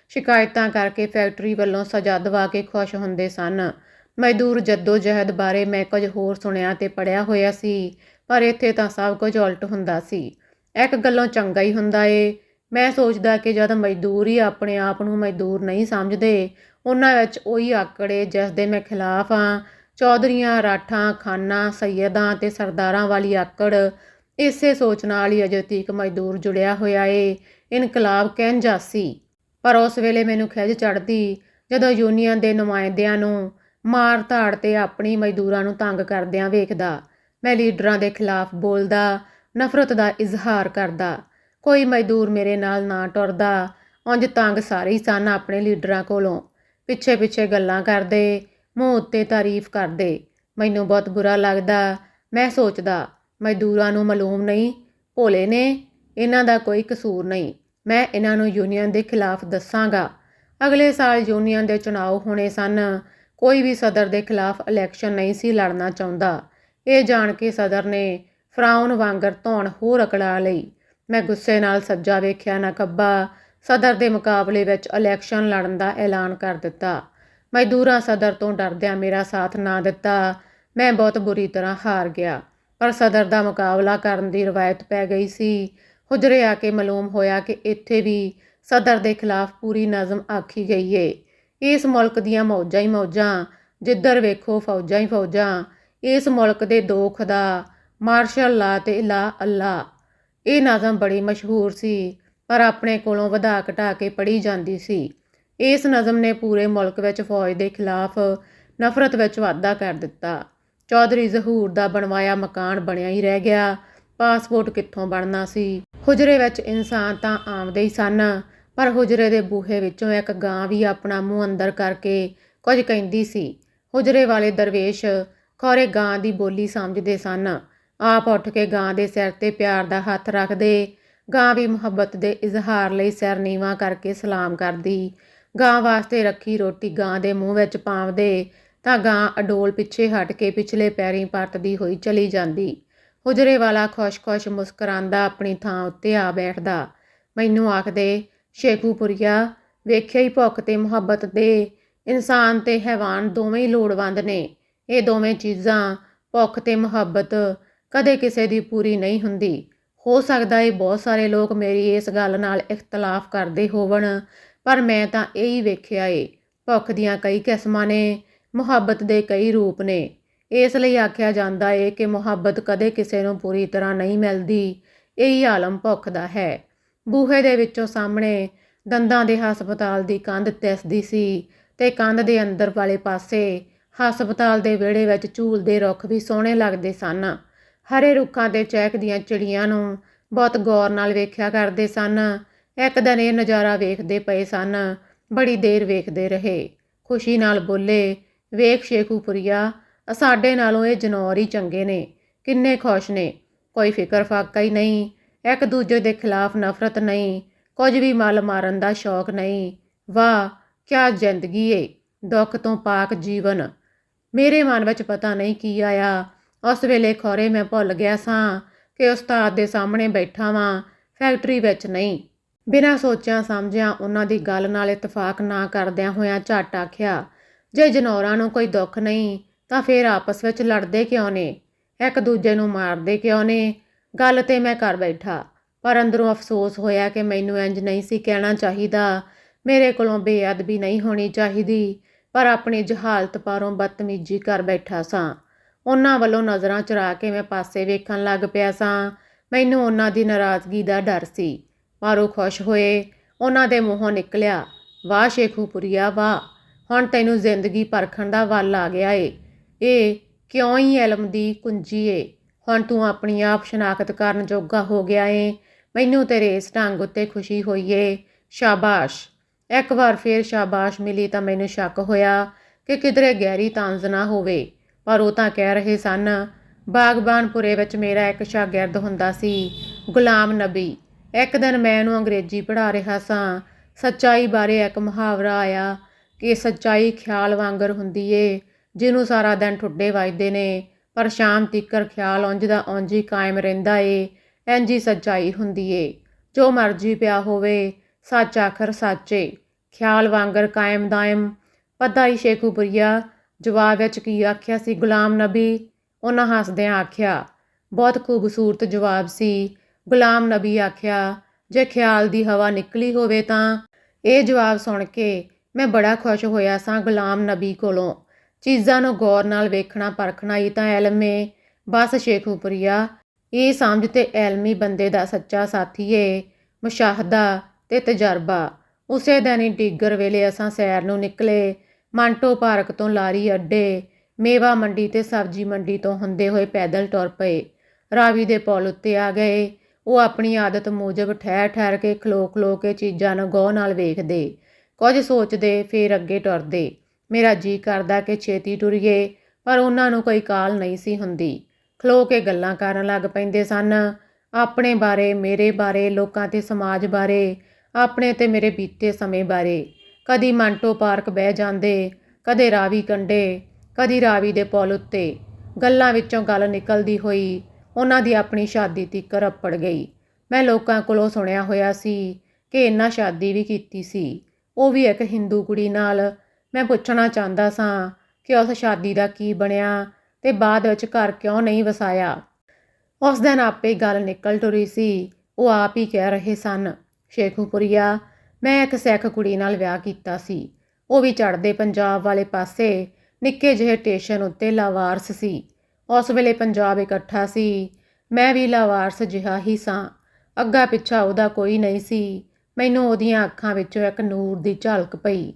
ਸ਼ਿਕਾਇਤਾਂ ਕਰਕੇ ਫੈਕਟਰੀ ਵੱਲੋਂ ਸਜ਼ਾ ਦਵਾ ਕੇ ਖੁਸ਼ ਹੁੰਦੇ ਸਨ। ਮਜ਼ਦੂਰ ਜੱਦੋ-ਜਹਿਦ ਬਾਰੇ ਮੈਂ ਕੁਝ ਹੋਰ ਸੁਣਿਆ ਤੇ ਪੜ੍ਹਿਆ ਹੋਇਆ ਸੀ, ਪਰ ਇੱਥੇ ਤਾਂ ਸਭ ਕੁਝ ਉਲਟ ਹੁੰਦਾ ਸੀ। ਇੱਕ ਗੱਲੋਂ ਚੰਗਾ ਹੀ ਹੁੰਦਾ ਏ। ਮੈਂ ਸੋਚਦਾ ਕਿ ਜਦ ਮਜ਼ਦੂਰ ਹੀ ਆਪਣੇ ਆਪ ਨੂੰ ਮਜ਼ਦੂਰ ਨਹੀਂ ਸਮਝਦੇ, ਉਹਨਾਂ ਵਿੱਚ ਉਹੀ ਆਕੜ ਏ ਜਿਸ ਦੇ ਮੈਂ ਖਿਲਾਫ ਹਾਂ। ਚੌਧਰੀਆਂ, ਰਾਠਾਂ, ਖਾਨਾਂ, ਸੱਯਦਾਂ ਤੇ ਸਰਦਾਰਾਂ ਵਾਲੀ ਆਕੜ। ਇਸੇ ਸੋਚ ਨਾਲ ਹੀ ਅਜੇ ਤੀਕ ਮਜ਼ਦੂਰ ਜੁੜਿਆ ਹੋਇਆ ਏ। ਇਨਕਲਾਬ ਕਿੰਜਾ ਸੀ। ਪਰ ਉਸ ਵੇਲੇ ਮੈਨੂੰ ਖਿਝ ਚੜ੍ਹਦੀ ਜਦੋਂ ਯੂਨੀਅਨ ਦੇ ਨੁਮਾਇੰਦਿਆਂ ਨੂੰ ਮਾਰ ਧਾੜ ਤੇ ਆਪਣੀ ਮਜ਼ਦੂਰਾਂ ਨੂੰ ਤੰਗ ਕਰਦਿਆਂ ਵੇਖਦਾ। ਮੈਂ ਲੀਡਰਾਂ ਦੇ ਖਿਲਾਫ ਬੋਲਦਾ, ਨਫ਼ਰਤ ਦਾ ਇਜ਼ਹਾਰ ਕਰਦਾ। ਕੋਈ ਮਜ਼ਦੂਰ ਮੇਰੇ ਨਾਲ ਨਾ ਟੁਰਦਾ। ਉਂਝ ਤੰਗ ਸਾਰੇ ਹੀ ਸਨ ਆਪਣੇ ਲੀਡਰਾਂ ਕੋਲੋਂ। ਪਿੱਛੇ ਗੱਲਾਂ ਕਰਦੇ, ਮੂੰਹ ਉੱਤੇ ਤਾਰੀਫ ਕਰਦੇ। ਮੈਨੂੰ ਬਹੁਤ ਬੁਰਾ ਲੱਗਦਾ। ਮੈਂ ਸੋਚਦਾ, ਮਜ਼ਦੂਰਾਂ ਨੂੰ ਮਾਲੂਮ ਨਹੀਂ, ਭੋਲੇ ਨੇ, ਇਹਨਾਂ ਦਾ ਕੋਈ ਕਸੂਰ ਨਹੀਂ। ਮੈਂ ਇਹਨਾਂ ਨੂੰ ਯੂਨੀਅਨ ਦੇ ਖਿਲਾਫ ਦੱਸਾਂਗਾ। ਅਗਲੇ ਸਾਲ ਯੂਨੀਅਨ ਦੇ ਚੁਣਾਵ ਹੋਣੇ ਸਨ। ਕੋਈ ਵੀ ਸਦਰ ਦੇ ਖਿਲਾਫ ਇਲੈਕਸ਼ਨ ਨਹੀਂ ਸੀ ਲੜਨਾ ਚਾਹੁੰਦਾ। ਇਹ ਜਾਣ ਕੇ ਸਦਰ ਨੇ ਫਰਾਉਨ ਵਾਂਗਰ ਧੌਣ ਹੋਰ ਅਕੜਾ ਲਈ। ਮੈਂ ਗੁੱਸੇ ਨਾਲ ਸੱਜਾ ਵੇਖਿਆ ਨਾ ਖੱਬਾ। ਸਦਰ ਦੇ ਮੁਕਾਬਲੇ ਵਿੱਚ ਇਲੈਕਸ਼ਨ ਲੜਨ ਦਾ ਐਲਾਨ ਕਰ ਦਿੱਤਾ। ਮਜ਼ਦੂਰਾਂ ਸਦਰ ਤੋਂ ਡਰਦਿਆਂ ਮੇਰਾ ਸਾਥ ਨਾ ਦਿੱਤਾ। ਮੈਂ ਬਹੁਤ ਬੁਰੀ ਤਰ੍ਹਾਂ ਹਾਰ ਗਿਆ। ਪਰ ਸਦਰ ਦਾ ਮੁਕਾਬਲਾ ਕਰਨ ਦੀ ਰਵਾਇਤ ਪੈ ਗਈ ਸੀ। ਹੁਜਰੇ ਆ ਕੇ ਮਾਲੂਮ ਹੋਇਆ ਕਿ ਇੱਥੇ ਵੀ ਸਦਰ ਦੇ ਖਿਲਾਫ ਪੂਰੀ ਨਜ਼ਮ ਆਖੀ ਗਈ ਏ। ਇਸ ਮੁਲਕ ਦੀਆਂ ਮੌਜਾਂ ਹੀ ਮੌਜਾਂ, ਜਿੱਧਰ ਵੇਖੋ ਫੌਜਾਂ ਹੀ ਫੌਜਾਂ। ਇਸ ਮੁਲਕ ਦੇ ਦੋ ਖੁਦਾ, ਮਾਰਸ਼ਲ ਲਾ ਤੇ ਲਾ ਅੱਲਾ। ਇਹ ਨਜ਼ਮ ਬੜੀ ਮਸ਼ਹੂਰ ਸੀ, ਪਰ ਆਪਣੇ ਕੋਲੋਂ ਵਧਾ ਘਟਾ ਕੇ ਪੜ੍ਹੀ ਜਾਂਦੀ ਸੀ। ਇਸ ਨਜ਼ਮ ਨੇ ਪੂਰੇ ਮੁਲਕ ਵਿੱਚ ਫੌਜ ਦੇ ਖਿਲਾਫ ਨਫ਼ਰਤ ਵਿੱਚ ਵਾਧਾ ਕਰ ਦਿੱਤਾ। ਚੌਧਰੀ ਜ਼ਹੂਰ ਦਾ ਬਣਵਾਇਆ ਮਕਾਨ ਬਣਿਆ ਹੀ ਰਹਿ ਗਿਆ, ਪਾਸਪੋਰਟ ਕਿੱਥੋਂ ਬਣਨਾ ਸੀ। ਹੁਜਰੇ ਵਿੱਚ ਇਨਸਾਨ ਤਾਂ ਆਉਂਦੇ ਹੀ ਸਨ, ਪਰ ਹੁਜਰੇ ਦੇ ਬੂਹੇ ਵਿੱਚੋਂ ਇੱਕ ਗਾਂ ਵੀ ਆਪਣਾ ਮੂੰਹ ਅੰਦਰ ਕਰਕੇ ਕੁਝ ਕਹਿੰਦੀ ਸੀ। ਹੁਜਰੇ ਵਾਲੇ ਦਰਵੇਸ਼ ਖੌਰੇ ਗਾਂ ਦੀ ਬੋਲੀ ਸਮਝਦੇ ਸਨ। ਆਪ ਉੱਠ ਕੇ ਗਾਂ ਦੇ ਸਿਰ ਤੇ ਪਿਆਰ ਦਾ ਹੱਥ ਰੱਖਦੇ। ਗਾਂ ਵੀ ਮੁਹੱਬਤ ਦੇ ਇਜ਼ਹਾਰ ਲਈ ਸਿਰ ਨੀਵਾਂ ਕਰਕੇ ਸਲਾਮ ਕਰਦੀ। ਗਾਂ ਵਾਸਤੇ ਰੱਖੀ ਰੋਟੀ ਗਾਂ ਦੇ ਮੂੰਹ ਵਿੱਚ ਪਾਉਂਦੇ ਤਾਂ ਗਾਂ ਅਡੋਲ ਪਿੱਛੇ ਹਟ ਕੇ ਪਿਛਲੇ ਪੈਰੀਂ ਪਰਤਦੀ ਹੋਈ ਚਲੀ ਜਾਂਦੀ। ਹੁਜਰੇ ਵਾਲਾ ਖੁਸ਼-ਖੁਸ਼ ਮੁਸਕਰਾਂਦਾ ਆਪਣੀ ਥਾਂ ਉੱਤੇ ਆ ਬੈਠਦਾ। ਮੈਨੂੰ ਆਖਦੇ, ਸ਼ੇਖੂਪੁਰੀਆ, ਵੇਖਿਆ ਹੀ ਭੁੱਖ ਤੇ ਮੁਹੱਬਤ ਦੇ ਇਨਸਾਨ ਤੇ ਹੈਵਾਨ ਦੋਵੇਂ ਹੀ ਲੋੜਵੰਦ ਨੇ। ਇਹ ਦੋਵੇਂ ਚੀਜ਼ਾਂ, ਭੁੱਖ ਤੇ ਮੁਹੱਬਤ, ਕਦੇ ਕਿਸੇ ਦੀ ਪੂਰੀ ਨਹੀਂ ਹੁੰਦੀ। ਹੋ ਸਕਦਾ ਏ ਬਹੁਤ ਸਾਰੇ ਲੋਕ ਮੇਰੀ ਇਸ ਗੱਲ ਨਾਲ ਇਖਤਲਾਫ ਕਰਦੇ ਹੋਵਣ, ਪਰ ਮੈਂ ਤਾਂ ਇਹੀ ਵੇਖਿਆ ਏ। ਭੁੱਖ ਦੀਆਂ ਕਈ ਕਿਸਮਾਂ ਨੇ, ਮੁਹੱਬਤ ਦੇ ਕਈ ਰੂਪ ਨੇ। ਇਸ ਲਈ ਆਖਿਆ ਜਾਂਦਾ ਏ ਕਿ ਮੁਹੱਬਤ ਕਦੇ ਕਿਸੇ ਨੂੰ ਪੂਰੀ ਤਰ੍ਹਾਂ ਨਹੀਂ ਮਿਲਦੀ। ਇਹੀ ਆਲਮ ਭੁੱਖ ਦਾ ਹੈ। ਬੂਹੇ ਦੇ ਵਿੱਚੋਂ ਸਾਹਮਣੇ ਦੰਦਾਂ ਦੇ ਹਸਪਤਾਲ ਦੀ ਕੰਧ ਦਿਸਦੀ ਸੀ ਤੇ ਕੰਧ ਦੇ ਅੰਦਰ ਵਾਲੇ ਪਾਸੇ ਹਸਪਤਾਲ ਦੇ ਵਿਹੜੇ ਵਿੱਚ ਝੂਲਦੇ ਰੁੱਖ ਵੀ ਸੋਹਣੇ ਲੱਗਦੇ ਸਨ। ਹਰੇ ਰੁੱਖਾਂ 'ਤੇ ਚਹਿਕਦੀਆਂ ਚਿੜੀਆਂ ਨੂੰ ਬਹੁਤ ਗੌਰ ਨਾਲ ਵੇਖਿਆ ਕਰਦੇ ਸਨ। ਇੱਕ ਦਿਨ ਇਹ ਨਜ਼ਾਰਾ ਵੇਖਦੇ ਪਏ ਸਨ, ਬੜੀ ਦੇਰ ਵੇਖਦੇ ਰਹੇ। ਖੁਸ਼ੀ ਨਾਲ ਬੋਲੇ, ਵੇਖ ਸ਼ੇਖੂਪੁਰੀਆ, ਸਾਡੇ ਨਾਲੋਂ ਇਹ ਜਨੌਰ ਹੀ ਚੰਗੇ ਨੇ। ਕਿੰਨੇ ਖੁਸ਼ ਨੇ, ਕੋਈ ਫਿਕਰ ਫਾਕਾ ਹੀ ਨਹੀਂ, ਇੱਕ ਦੂਜੇ ਦੇ ਖਿਲਾਫ ਨਫ਼ਰਤ ਨਹੀਂ, ਕੁਝ ਵੀ ਮੱਲ ਮਾਰਨ ਦਾ ਸ਼ੌਕ ਨਹੀਂ। ਵਾਹ, ਕਿਆ ਜ਼ਿੰਦਗੀ ਏ, ਦੁੱਖ ਤੋਂ ਪਾਕ ਜੀਵਨ। ਮੇਰੇ ਮਨ ਵਿੱਚ ਪਤਾ ਨਹੀਂ ਕੀ ਆਇਆ। ਉਸ ਵੇਲੇ ਖੌਰੇ ਮੈਂ ਭੁੱਲ ਗਿਆ ਸਾਂ ਕਿ ਉਸਤਾਦ ਦੇ ਸਾਹਮਣੇ ਬੈਠਾ ਵਾਂ, ਫੈਕਟਰੀ ਵਿੱਚ ਨਹੀਂ। ਬਿਨਾਂ ਸੋਚਿਆਂ ਸਮਝਿਆਂ ਉਹਨਾਂ ਦੀ ਗੱਲ ਨਾਲ ਇਤਫਾਕ ਨਾ ਕਰਦਿਆਂ ਹੋਇਆਂ ਝੱਟ ਆਖਿਆ, ਜੇ ਜਨੌਰਾਂ ਨੂੰ ਕੋਈ ਦੁੱਖ ਨਹੀਂ ਤਾਂ ਫਿਰ ਆਪਸ ਵਿੱਚ ਲੜਦੇ ਕਿਉਂ ਨੇ, ਇੱਕ ਦੂਜੇ ਨੂੰ ਮਾਰਦੇ ਕਿਉਂ ਨੇ। ਗੱਲ ਤੇ ਮੈਂ ਕਰ ਬੈਠਾ, ਪਰ ਅੰਦਰੋਂ ਅਫਸੋਸ ਹੋਇਆ ਕਿ ਮੈਨੂੰ ਇੰਜ ਨਹੀਂ ਸੀ ਕਹਿਣਾ ਚਾਹੀਦਾ। ਮੇਰੇ ਕੋਲੋਂ ਬੇਅਦਬੀ ਨਹੀਂ ਹੋਣੀ ਚਾਹੀਦੀ, ਪਰ ਆਪਣੀ ਜਹਾਲਤ ਪਾਰੋਂ ਬਦਤਮੀਜ਼ੀ ਕਰ ਬੈਠਾ ਸਾਂ। ਉਹਨਾਂ ਵੱਲੋਂ ਨਜ਼ਰਾਂ ਚੁਰਾ ਕੇ ਮੈਂ ਪਾਸੇ ਵੇਖਣ ਲੱਗ ਪਿਆ ਸਾਂ। ਮੈਨੂੰ ਉਹਨਾਂ ਦੀ ਨਾਰਾਜ਼ਗੀ ਦਾ ਡਰ ਸੀ, ਪਰ ਉਹ ਖੁਸ਼ ਹੋਏ। ਉਹਨਾਂ ਦੇ ਮੂੰਹੋਂ ਨਿਕਲਿਆ, ਵਾਹ ਸ਼ੇਖੂਪੁਰੀਆ ਵਾਹ, ਹੁਣ ਤੈਨੂੰ ਜ਼ਿੰਦਗੀ ਪਰਖਣ ਦਾ ਵੱਲ ਆ ਗਿਆ ਏ। ਇਹ ਕਿਉਂ ਹੀ ਇਲਮ ਦੀ ਕੁੰਜੀ ਏ। ਹੁਣ ਤੂੰ ਆਪਣੀ ਆਪ ਸ਼ਨਾਖਤ ਕਰਨ ਜੋਗਾ ਹੋ ਗਿਆ ਏ। ਮੈਨੂੰ ਤੇਰੇ ਇਸ ਢੰਗ ਉੱਤੇ ਖੁਸ਼ੀ ਹੋਈ ਏ। ਸ਼ਾਬਾਸ਼। ਇੱਕ ਵਾਰ ਫੇਰ ਸ਼ਾਬਾਸ਼ ਮਿਲੀ ਤਾਂ ਮੈਨੂੰ ਸ਼ੱਕ ਹੋਇਆ ਕਿ ਕਿਧਰੇ ਗਹਿਰੀ ਤਾਂਜ਼ ਨਾ ਹੋਵੇ, ਪਰ ਉਹ ਤਾਂ ਕਹਿ ਰਹੇ ਸਨ। ਬਾਗਬਾਨਪੁਰੇ ਵਿੱਚ ਮੇਰਾ ਇੱਕ ਸ਼ਾਗਿਰਦ ਹੁੰਦਾ ਸੀ, ਗੁਲਾਮ ਨਬੀ। ਇੱਕ ਦਿਨ ਮੈਂ ਉਹਨੂੰ ਅੰਗਰੇਜ਼ੀ ਪੜ੍ਹਾ ਰਿਹਾ ਸਾਂ। ਸੱਚਾਈ ਬਾਰੇ ਇੱਕ ਮੁਹਾਵਰਾ ਆਇਆ ਕਿ ਸੱਚਾਈ ਖਿਆਲ ਵਾਂਗਰ ਹੁੰਦੀ ਏ, ਜਿਹਨੂੰ ਸਾਰਾ ਦਿਨ ਠੁੱਡੇ ਵੱਜਦੇ ਨੇ, ਪਰ ਸ਼ਾਮ ਤੀਕਰ ਖਿਆਲ ਉਂਝ ਦਾ ਉਂਝ ਹੀ ਕਾਇਮ ਰਹਿੰਦਾ ਏ। ਇੰਝ ਹੀ ਸੱਚਾਈ ਹੁੰਦੀ ਏ, ਜੋ ਮਰਜ਼ੀ ਪਿਆ ਹੋਵੇ, ਸੱਚ ਆਖਰ ਸੱਚ ਏ, ਖਿਆਲ ਵਾਂਗਰ ਕਾਇਮ ਦਾਇਮ। ਪਤਾ ਹੀ ਸ਼ੇਖੂਪੁਰੀਆ, ਜਵਾਬ ਵਿੱਚ ਕੀ ਆਖਿਆ ਸੀ ਗੁਲਾਮ ਨਬੀ? ਉਹਨਾਂ ਹੱਸਦਿਆਂ ਆਖਿਆ, ਬਹੁਤ ਖੂਬਸੂਰਤ ਜਵਾਬ ਸੀ। ਗੁਲਾਮ ਨਬੀ ਆਖਿਆ, ਜੇ ਖਿਆਲ ਦੀ ਹਵਾ ਨਿਕਲੀ ਹੋਵੇ ਤਾਂ। ਇਹ ਜਵਾਬ ਸੁਣ ਕੇ ਮੈਂ ਬੜਾ ਖੁਸ਼ ਹੋਇਆ ਸਾਂ ਗੁਲਾਮ ਨਬੀ ਕੋਲੋਂ। ਚੀਜ਼ਾਂ ਨੂੰ ਗੌਰ ਨਾਲ ਵੇਖਣਾ ਪਰਖਣਾ ਹੀ ਤਾਂ ਇਲਮ ਏ। ਬਸ ਸ਼ੇਖੂਪੁਰੀਆ, ਇਹ ਸਮਝ ਤੇ ਇਲਮੀ ਬੰਦੇ ਦਾ ਸੱਚਾ ਸਾਥੀ ਏ, ਮੁਸ਼ਾਹਦਾ ਤੇ ਤਜਰਬਾ। ਉਸੇ ਦਿਨ ਹੀ ਡੀਗਰ ਵੇਲੇ ਅਸਾਂ ਸੈਰ ਨੂੰ ਨਿਕਲੇ। ਮੰਟੋ ਪਾਰਕ ਤੋਂ ਲਾਰੀ ਅੱਡੇ, ਮੇਵਾ ਮੰਡੀ ਤੇ ਸਬਜ਼ੀ ਮੰਡੀ ਤੋਂ ਹੁੰਦੇ ਹੋਏ ਪੈਦਲ ਟੁਰ ਪਏ। ਰਾਵੀ ਦੇ ਪੁਲ ਉੱਤੇ ਆ ਗਏ। ਉਹ ਆਪਣੀ ਆਦਤ ਮੂਜਬ ਠਹਿਰ ਠਹਿਰ ਕੇ ਖਲੋ ਕੇ ਚੀਜ਼ਾਂ ਨੂੰ ਗੌਰ ਨਾਲ ਵੇਖਦੇ, ਕੁਝ ਸੋਚਦੇ, ਫੇਰ ਅੱਗੇ ਟੁਰਦੇ। ਮੇਰਾ ਜੀ ਕਰਦਾ ਕਿ ਛੇਤੀ ਟੁਰੀਏ, ਪਰ ਉਹਨਾਂ ਨੂੰ ਕੋਈ ਕਾਲ ਨਹੀਂ ਸੀ ਹੁੰਦੀ। ਖਲੋ ਕੇ ਗੱਲਾਂ ਕਰਨ ਲੱਗ ਪੈਂਦੇ ਸਨ, ਆਪਣੇ ਬਾਰੇ, ਮੇਰੇ ਬਾਰੇ, ਲੋਕਾਂ ਤੇ ਸਮਾਜ ਬਾਰੇ, ਆਪਣੇ ਤੇ ਮੇਰੇ ਬੀਤੇ ਸਮੇਂ ਬਾਰੇ। ਕਦੀ ਮੰਟੋ ਪਾਰਕ ਬਹਿ ਜਾਂਦੇ, ਕਦੇ ਰਾਵੀ ਕੰਢੇ, ਕਦੀ ਰਾਵੀ ਦੇ ਪੁਲ ਉੱਤੇ। ਗੱਲਾਂ ਵਿੱਚੋਂ ਗੱਲ ਨਿਕਲਦੀ ਹੋਈ ਉਹਨਾਂ ਦੀ ਆਪਣੀ ਸ਼ਾਦੀ ਤੀਕਰ ਅੱਪੜ ਗਈ। ਮੈਂ ਲੋਕਾਂ ਕੋਲੋਂ ਸੁਣਿਆ ਹੋਇਆ ਸੀ ਕਿ ਇਹਨਾਂ ਸ਼ਾਦੀ ਵੀ ਕੀਤੀ ਸੀ, ਉਹ ਵੀ ਇੱਕ ਹਿੰਦੂ ਕੁੜੀ ਨਾਲ। ਮੈਂ ਪੁੱਛਣਾ ਚਾਹੁੰਦਾ ਸਾਂ ਕਿ ਉਸ ਸ਼ਾਦੀ ਦਾ ਕੀ ਬਣਿਆ ਤੇ ਬਾਅਦ ਵਿੱਚ ਘਰ ਕਿਉਂ ਨਹੀਂ ਵਸਾਇਆ। ਉਸ ਦਿਨ ਆਪੇ ਗੱਲ ਨਿਕਲ ਟੁਰੀ ਸੀ। ਉਹ ਆਪ ਹੀ ਕਹਿ ਰਹੇ ਸਨ। ਸ਼ੇਖੂਪੁਰੀਆ, ਮੈਂ ਇੱਕ ਸਿੱਖ ਕੁੜੀ ਨਾਲ ਵਿਆਹ ਕੀਤਾ ਸੀ। ਉਹ ਵੀ ਚੜ੍ਹਦੇ ਪੰਜਾਬ ਵਾਲੇ ਪਾਸੇ ਨਿੱਕੇ ਜਿਹੇ ਸਟੇਸ਼ਨ ਉੱਤੇ ਲਾਵਾਰਸ ਸੀ। ਉਸ ਵੇਲੇ ਪੰਜਾਬ ਇਕੱਠਾ ਸੀ। ਮੈਂ ਵੀ ਲਾਵਾਰਸ ਜਿਹਾ ਹੀ ਸਾਂ। ਅੱਗਾ ਪਿੱਛਾ ਉਹਦਾ ਕੋਈ ਨਹੀਂ ਸੀ। ਮੈਨੂੰ ਉਹਦੀਆਂ ਅੱਖਾਂ ਵਿੱਚੋਂ ਇੱਕ ਨੂਰ ਦੀ ਝਲਕ ਪਈ।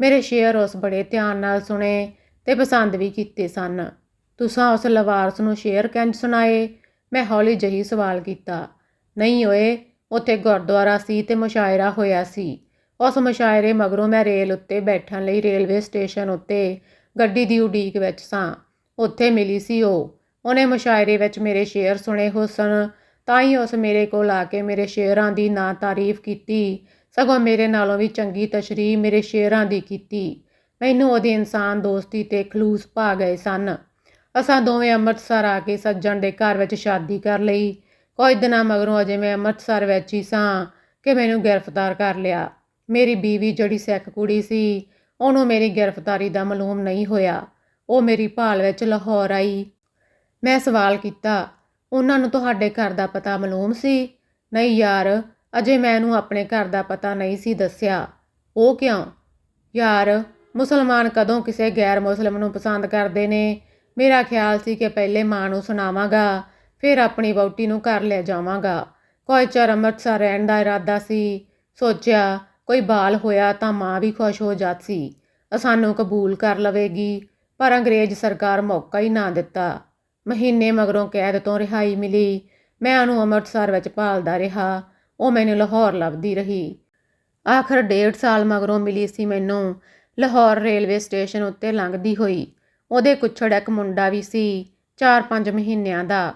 ਮੇਰੇ ਸ਼ੇਅਰ ਉਸ ਬੜੇ ਧਿਆਨ ਨਾਲ ਸੁਣੇ ਤੇ ਪਸੰਦ ਵੀ ਕੀਤੇ ਸਨ। ਤੁਸਾਂ ਉਸ ਲਵਾਰਸ ਨੂੰ ਸ਼ੇਅਰ ਕਿੰਜ ਸੁਣਾਏ? ਮੈਂ ਹੌਲੀ ਜਿਹੀ ਸਵਾਲ ਕੀਤਾ। ਨਹੀਂ ਓਏ, ਉੱਥੇ ਗੁਰਦੁਆਰਾ ਸੀ ਤੇ ਮੁਸ਼ਾਇਰਾ ਹੋਇਆ ਸੀ। ਉਸ ਮੁਸ਼ਾਇਰੇ ਮਗਰੋਂ ਮੈਂ ਰੇਲ ਉੱਤੇ ਬੈਠਣ ਲਈ ਰੇਲਵੇ ਸਟੇਸ਼ਨ ਉੱਤੇ ਗੱਡੀ ਦੀ ਉਡੀਕ ਵਿੱਚ ਸਾਂ। ਉੱਥੇ ਮਿਲੀ ਸੀ ਉਹ। ਉਹਨੇ ਮੁਸ਼ਾਇਰੇ ਵਿੱਚ ਮੇਰੇ ਸ਼ੇਅਰ ਸੁਣੇ ਹੋ ਸਨ, ਤਾਂ ਹੀ ਉਸ ਮੇਰੇ ਕੋਲ ਆ ਕੇ ਮੇਰੇ ਸ਼ੇਅਰਾਂ ਦੀ ਨਾ ਤਾਰੀਫ ਕੀਤੀ, ਸਗੋਂ ਮੇਰੇ ਨਾਲੋਂ ਵੀ ਚੰਗੀ ਤਸ਼ਰੀਹ ਮੇਰੇ ਸ਼ੇਅਰਾਂ ਦੀ ਕੀਤੀ। ਮੈਨੂੰ ਉਹਦੀ ਇਨਸਾਨ ਦੋਸਤੀ ਤੇ ਖਲੂਸ ਭਾ ਗਏ ਸਨ। ਅਸਾਂ ਦੋਵੇਂ ਅੰਮ੍ਰਿਤਸਰ ਆ ਕੇ ਸੱਜਣ ਦੇ ਘਰ ਵਿੱਚ ਸ਼ਾਦੀ ਕਰ ਲਈ। ਕੁਝ ਦਿਨਾਂ ਮਗਰੋਂ ਅਜੇ ਮੈਂ ਅੰਮ੍ਰਿਤਸਰ ਵਿੱਚ ਹੀ ਸਾਂ ਕਿ ਮੈਨੂੰ ਗ੍ਰਿਫਤਾਰ ਕਰ ਲਿਆ। ਮੇਰੀ ਬੀਵੀ ਜਿਹੜੀ ਸਿੱਖ ਕੁੜੀ ਸੀ, ਉਹਨੂੰ ਮੇਰੀ ਗ੍ਰਿਫਤਾਰੀ ਦਾ ਮਾਲੂਮ ਨਹੀਂ ਹੋਇਆ। ਉਹ ਮੇਰੀ ਭਾਲ ਵਿੱਚ ਲਾਹੌਰ ਆਈ। ਮੈਂ ਸਵਾਲ ਕੀਤਾ, ਉਹਨਾਂ ਨੂੰ ਤੁਹਾਡੇ ਘਰ ਦਾ ਪਤਾ ਮਾਲੂਮ ਸੀ? ਨਹੀਂ ਯਾਰ, ਅਜੇ ਮੈਂ ਇਹਨੂੰ ਆਪਣੇ ਘਰ ਦਾ ਪਤਾ ਨਹੀਂ ਸੀ ਦੱਸਿਆ। ਉਹ ਕਿਉਂ? ਯਾਰ, ਮੁਸਲਮਾਨ ਕਦੋਂ ਕਿਸੇ ਗੈਰ ਮੁਸਲਿਮ ਨੂੰ ਪਸੰਦ ਕਰਦੇ ਨੇ। ਮੇਰਾ ਖਿਆਲ ਸੀ ਕਿ ਪਹਿਲੇ ਮਾਂ ਨੂੰ ਸੁਣਾਵਾਂਗਾ, ਫਿਰ ਆਪਣੀ ਵਹੁਟੀ ਨੂੰ ਘਰ ਲੈ ਜਾਵਾਂਗਾ। ਕੁਝ ਚਿਰ ਅੰਮ੍ਰਿਤਸਰ ਰਹਿਣ ਦਾ ਇਰਾਦਾ ਸੀ। ਸੋਚਿਆ ਕੋਈ ਬਾਲ ਹੋਇਆ ਤਾਂ ਮਾਂ ਵੀ ਖੁਸ਼ ਹੋ ਜਾਤੀ, ਸਾਨੂੰ ਕਬੂਲ ਕਰ ਲਵੇਗੀ। ਪਰ ਅੰਗਰੇਜ਼ ਸਰਕਾਰ ਮੌਕਾ ਹੀ ਨਾ ਦਿੱਤਾ। ਮਹੀਨੇ ਮਗਰੋਂ ਕੈਦ ਤੋਂ ਰਿਹਾਈ ਮਿਲੀ। ਮੈਂ ਉਹਨੂੰ ਅੰਮ੍ਰਿਤਸਰ ਵਿੱਚ ਭਾਲਦਾ ਰਿਹਾ। ਉਹ ਮੈਨੂੰ ਲਾਹੌਰ ਲੱਭਦੀ ਰਹੀ। ਆਖਰ 1.5 ਸਾਲ ਮਗਰੋਂ ਮਿਲੀ ਸੀ ਮੈਨੂੰ ਲਾਹੌਰ ਰੇਲਵੇ ਸਟੇਸ਼ਨ ਉੱਤੇ ਲੰਘਦੀ ਹੋਈ। ਉਹਦੇ ਕੁੱਛੜ ਇੱਕ ਮੁੰਡਾ ਵੀ ਸੀ, 4-5 ਮਹੀਨਿਆਂ ਦਾ।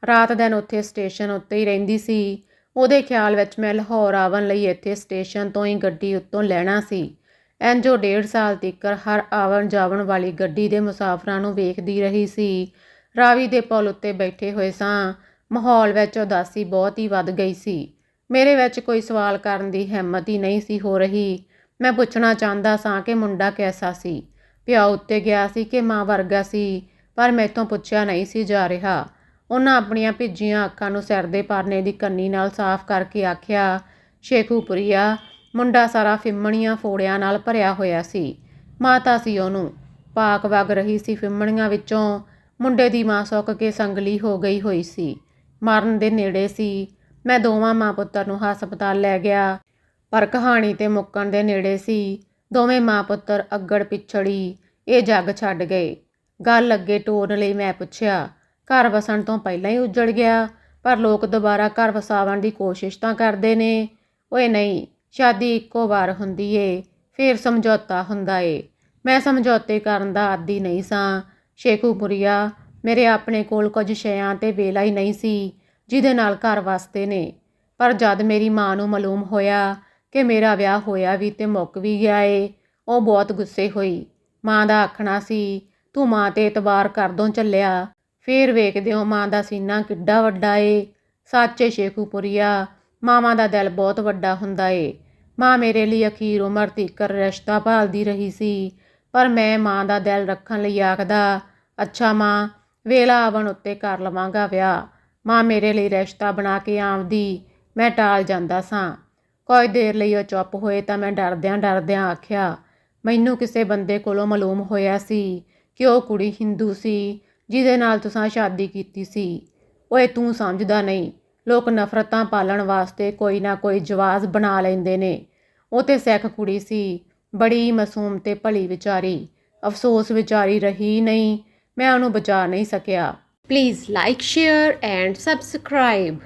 ਰਾਤ ਦਿਨ ਉੱਥੇ ਸਟੇਸ਼ਨ ਉੱਤੇ ਹੀ ਰਹਿੰਦੀ ਸੀ। ਉਹਦੇ ਖਿਆਲ ਵਿੱਚ ਮੈਂ ਲਾਹੌਰ ਆਵਣ ਲਈ ਇੱਥੇ ਸਟੇਸ਼ਨ ਤੋਂ ਹੀ ਗੱਡੀ ਉੱਤੋਂ ਲੈਣਾ ਸੀ। ਇੰਝ ਉਹ 1.5 ਸਾਲ ਤੀਕਰ ਹਰ ਆਵਣ ਜਾਵਣ ਵਾਲੀ ਗੱਡੀ ਦੇ ਮੁਸਾਫਰਾਂ ਨੂੰ ਵੇਖਦੀ ਰਹੀ ਸੀ। ਰਾਵੀ ਦੇ ਪੁਲ ਉੱਤੇ ਬੈਠੇ ਹੋਏ ਸਾਂ। ਮਾਹੌਲ ਵਿੱਚ ਉਦਾਸੀ ਬਹੁਤ ਹੀ ਵੱਧ ਗਈ ਸੀ। ਮੇਰੇ ਵਿੱਚ ਕੋਈ ਸਵਾਲ ਕਰਨ ਦੀ ਹਿੰਮਤ ਹੀ ਨਹੀਂ ਸੀ ਹੋ ਰਹੀ। ਮੈਂ ਪੁੱਛਣਾ ਚਾਹੁੰਦਾ ਸਾਂ ਕਿ ਮੁੰਡਾ ਕੈਸਾ ਸੀ, ਪਿਓ ਉੱਤੇ ਗਿਆ ਸੀ ਕਿ ਮਾਂ ਵਰਗਾ ਸੀ, ਪਰ ਮੈਥੋਂ ਪੁੱਛਿਆ ਨਹੀਂ ਸੀ ਜਾ ਰਿਹਾ। ਉਹਨਾਂ ਆਪਣੀਆਂ ਭਿੱਜੀਆਂ ਅੱਖਾਂ ਨੂੰ ਸਿਰ ਦੇ ਪਰਨੇ ਦੀ ਕੰਨੀ ਨਾਲ ਸਾਫ਼ ਕਰਕੇ ਆਖਿਆ, ਸ਼ੇਖੂਪੁਰੀਆ, ਮੁੰਡਾ ਸਾਰਾ ਫਿੰਮਣੀਆਂ ਫੋੜਿਆਂ ਨਾਲ ਭਰਿਆ ਹੋਇਆ ਸੀ। ਮਾਤਾ ਸੀ ਉਹਨੂੰ, ਪਾਕ ਵਗ ਰਹੀ ਸੀ ਫਿੰਮਣੀਆਂ ਵਿੱਚੋਂ। ਮੁੰਡੇ ਦੀ ਮਾਂ ਸੁੱਕ ਕੇ ਸੰਗਲੀ ਹੋ ਗਈ ਹੋਈ ਸੀ, ਮਰਨ ਦੇ ਨੇੜੇ ਸੀ। ਮੈਂ ਦੋਵਾਂ ਮਾਂ ਪੁੱਤਰ ਨੂੰ ਹਸਪਤਾਲ ਲੈ ਗਿਆ, ਪਰ ਕਹਾਣੀ ਤੇ ਮੁੱਕਣ ਦੇ ਨੇੜੇ ਸੀ। ਦੋਵੇਂ ਮਾਂ ਪੁੱਤਰ ਅੱਗੜ ਪਿਛੜੀ ਇਹ ਜੱਗ ਛੱਡ ਗਏ। ਗੱਲ ਅੱਗੇ ਟੋਰਨ ਲਈ ਮੈਂ ਪੁੱਛਿਆ, ਘਰ ਵਸਣ ਤੋਂ ਪਹਿਲਾਂ ਹੀ ਉੱਜੜ ਗਿਆ? ਪਰ ਲੋਕ ਦੁਬਾਰਾ ਘਰ ਵਸਾਉਣ ਦੀ ਕੋਸ਼ਿਸ਼ ਤਾਂ ਕਰਦੇ ਨੇ। ਓਏ ਨਹੀਂ, ਸ਼ਾਦੀ ਇੱਕੋ ਵਾਰ ਹੁੰਦੀ ਏ, ਫਿਰ ਸਮਝੌਤਾ ਹੁੰਦਾ ਏ। ਮੈਂ ਸਮਝੌਤੇ ਕਰਨ ਦਾ ਆਦੀ ਨਹੀਂ ਸਾਂ। ਸ਼ੇਖੂਪੁਰੀਆ, ਮੇਰੇ ਆਪਣੇ ਕੋਲ ਕੁਝ ਸ਼ੈਆਂ ਤੇ ਵੇਲਾ ਹੀ ਨਹੀਂ ਸੀ ਜਿਹਦੇ ਨਾਲ ਘਰ ਵਸਦੇ ਨੇ। ਪਰ ਜਦ ਮੇਰੀ ਮਾਂ ਨੂੰ ਮਾਲੂਮ ਹੋਇਆ ਕਿ ਮੇਰਾ ਵਿਆਹ ਹੋਇਆ ਵੀ ਤੇ ਮੁੱਕ ਵੀ ਗਿਆ ਏ, ਉਹ ਬਹੁਤ ਗੁੱਸੇ ਹੋਈ। ਮਾਂ ਦਾ ਆਖਣਾ ਸੀ, ਤੂੰ ਮਾਂ ਤੇ ਇਤਬਾਰ ਕਰਦੋਂ ਚੱਲਿਆ, ਫੇਰ ਵੇਖਦੇ ਹੋ ਮਾਂ ਦਾ ਸੀਨਾ ਕਿੱਡਾ ਵੱਡਾ ਏ। ਸੱਚ ਏ ਸ਼ੇਖੂਪੁਰੀਆ, ਮਾਵਾਂ ਦਾ ਦਿਲ ਬਹੁਤ ਵੱਡਾ ਹੁੰਦਾ ਏ। ਮਾਂ ਮੇਰੇ ਲਈ ਅਖੀਰ ਉਮਰ ਤੀਕਰ ਰਿਸ਼ਤਾ ਭਾਲਦੀ ਰਹੀ ਸੀ, ਪਰ ਮੈਂ ਮਾਂ ਦਾ ਦਿਲ ਰੱਖਣ ਲਈ ਆਖਦਾ, ਅੱਛਾ ਮਾਂ, ਵੇਲਾ ਆਵਣ ਉੱਤੇ ਕਰ ਲਵਾਂਗਾ ਵਿਆਹ। ਮਾਂ ਮੇਰੇ ਲਈ ਰਿਸ਼ਤਾ ਬਣਾ ਕੇ ਆਉਂਦੀ, ਮੈਂ ਟਾਲ ਜਾਂਦਾ ਸਾਂ। ਕੁਝ ਦੇਰ ਲਈ ਉਹ ਚੁੱਪ ਹੋਏ ਤਾਂ ਮੈਂ ਡਰਦਿਆਂ ਡਰਦਿਆਂ ਆਖਿਆ, ਮੈਨੂੰ ਕਿਸੇ ਬੰਦੇ ਕੋਲੋਂ ਮਾਲੂਮ ਹੋਇਆ ਸੀ ਕਿ ਉਹ ਕੁੜੀ ਹਿੰਦੂ ਸੀ ਜਿਹਦੇ ਨਾਲ ਤੁਸਾਂ ਸ਼ਾਦੀ ਕੀਤੀ ਸੀ। ਓਏ ਤੂੰ ਸਮਝਦਾ ਨਹੀਂ, ਲੋਕ ਨਫ਼ਰਤਾਂ ਪਾਲਣ ਵਾਸਤੇ ਕੋਈ ਨਾ ਕੋਈ ਜਵਾਜ਼ ਬਣਾ ਲੈਂਦੇ ਨੇ। ਉਹ ਤੇ ਸਿੱਖ ਕੁੜੀ ਸੀ, ਬੜੀ ਮਾਸੂਮ ਤੇ ਭਲੀ ਵਿਚਾਰੀ। ਅਫਸੋਸ ਵਿਚਾਰੀ ਰਹੀ ਨਹੀਂ, ਮੈਂ ਉਹਨੂੰ ਬਚਾ ਨਹੀਂ ਸਕਿਆ। Please like, share and subscribe.